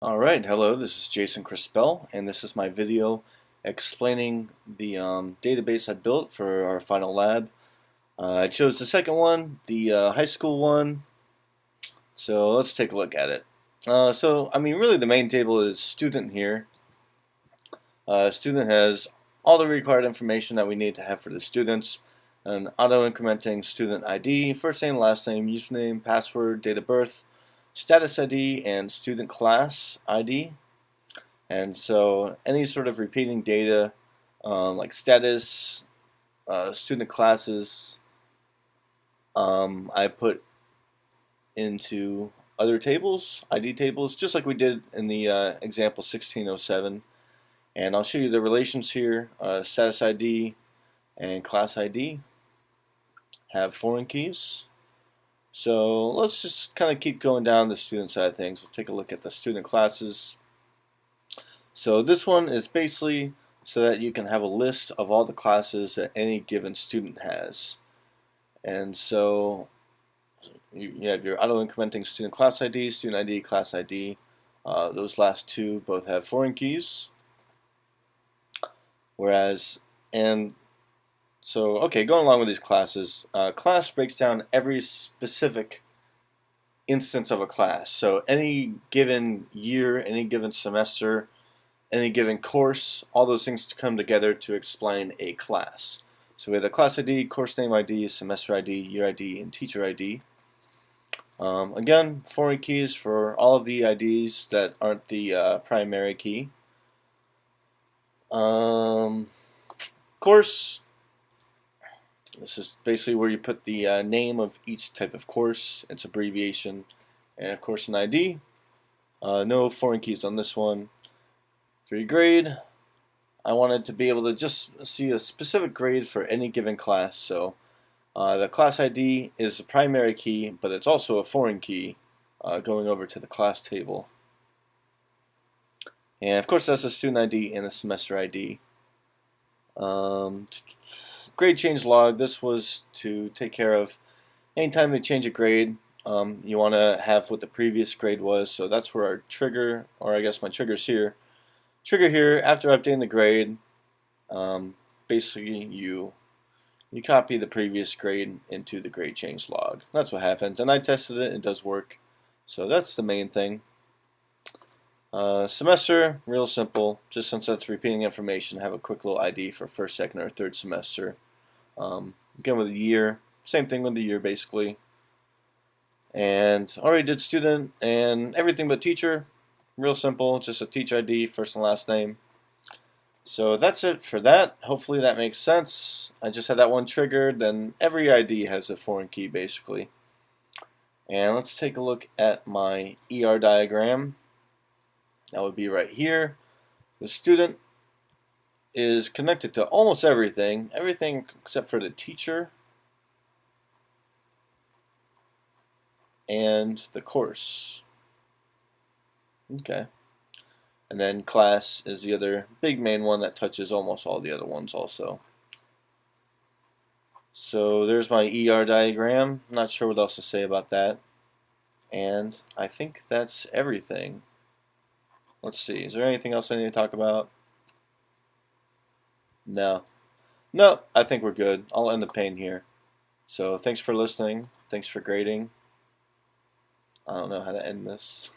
Alright, hello, this is Jason Crispell, and this is my video explaining the database I built for our final lab. I chose the second one, the high school one, so let's take a look at it. Really the main table is student here. Student has all the required information that we need to have for the students. An auto-incrementing student ID, first name, last name, username, password, date of birth, status ID, and student class ID. And so any sort of repeating data like status, student classes, I put into other tables, ID tables, just like we did in the example 1607. And I'll show you the relations here. Status ID and class ID have foreign keys. So let's just kind of keep going down the student side of things. We'll take a look at the student classes. So this one is basically so that you can have a list of all the classes that any given student has. And so you have your auto-incrementing student class ID, class ID. Those last two both have foreign keys. Going along with these classes, class breaks down every specific instance of a class. So any given year, any given semester, any given course, all those things come together to explain a class. So we have the class ID, course name ID, semester ID, year ID, and teacher ID. Again, foreign keys for all of the IDs that aren't the primary key. Course, this is basically where you put the name of each type of course, its abbreviation, and of course an ID. No foreign keys on this one. For your grade, I wanted to be able to just see a specific grade for any given class. So the class ID is the primary key, but it's also a foreign key going over to the class table. And of course that's a student ID and a semester ID. Grade change log, this was to take care of anytime we change a grade, you want to have what the previous grade was. So that's where our trigger, or I guess my trigger's here. Trigger here, after updating the grade, basically you copy the previous grade into the grade change log. That's what happens, and I tested it, it does work. So that's the main thing. Semester, real simple, just since that's repeating information, have a quick little ID for first, second, or third semester. Again with the year, same thing with the year basically. And already did student and everything but teacher, real simple, just a teacher ID, first and last name. So that's it for that. Hopefully that makes sense. I just had that one triggered, then every ID has a foreign key basically. And let's take a look at my ER diagram. That would be right here. The student is connected to almost everything except for the teacher and the course. Okay. And then class is the other big main one that touches almost all the other ones also. So there's my ER diagram. Not sure what else to say about that. And I think that's everything. Let's see, is there anything else I need to talk about? No. No, I think we're good. I'll end the pain here. So thanks for listening. Thanks for grading. I don't know how to end this.